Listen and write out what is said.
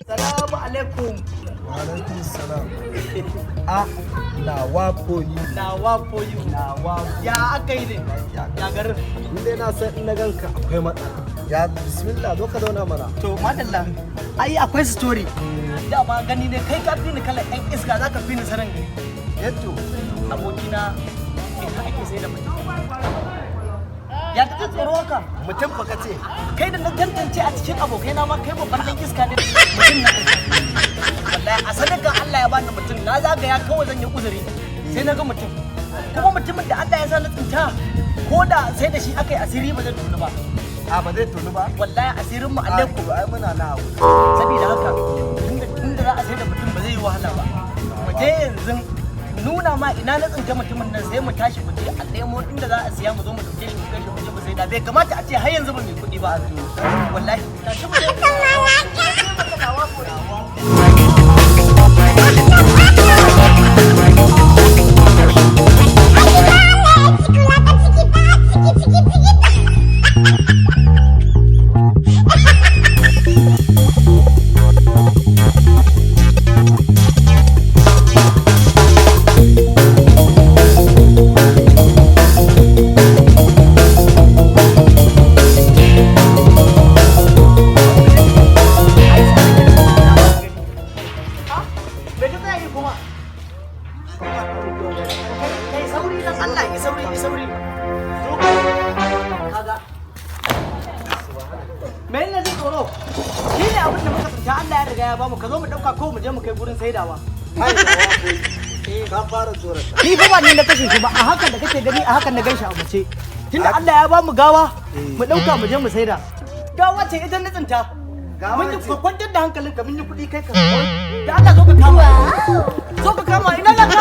Salamu alaikum. Wa alaikum salam. Nawa for you. Nawa for you. Nawa. Ya aka yi ne? Ya garin. Ni dai na san in na ganka akwai matsala. Ya bismillah zo ka zauna mana. To madalla. Ai akwai story. Dama gani ne kai ka fi ni kalan ɗan iska za ka fi ni sanin gari. Yadda abokina ina ake sai da mutum. Ya ta tsoro haka. Mutum fa kace. Kai da na tantance a cikin abokaina ma kai babban ɗan iska ne mutum na. Wallahi a sadaka Allah ya bani mutum na zagaya kawai zan yi uzuri sai na ga mutum. Kuma mutumin da Allah ya sa na tsinta ko da sai da shi aka yi asiri ba zai tunu ba. A ba zai tunu ba? Wallahi asirin mu alaikum. Ai muna na hawo. Saboda haka tunda za a sai da mutum ba zai yi wahala ba. Mu je yanzu nuna ma ina na tsinta mutumin nan sai mu tashi mu je a nemo inda za a siya mu zo mu dauke shi mu kai shi mu je mu sai da bai kamata a ce har yanzu ba mai kuɗi ba. Wallahi tashi mu je. Mai ne zai tsoro? Shi ne abin da muka tsinta Allah ya riga ya bamu ka zo mu dauka ko mu je mu kai gurin saidawa. Ka fara tsorata. Ni fa ba ni na kashe shi ba a hakan da kake gani a hakan na ganshi a mace. Tunda Allah ya bamu gawa mu dauka mu je mu saida. Gawa ce idan na tsinta. Mun yi kwantar da hankalinka mun yi kuɗi kai ka. Da Allah zo ka kama. Zo ka kama ina laka.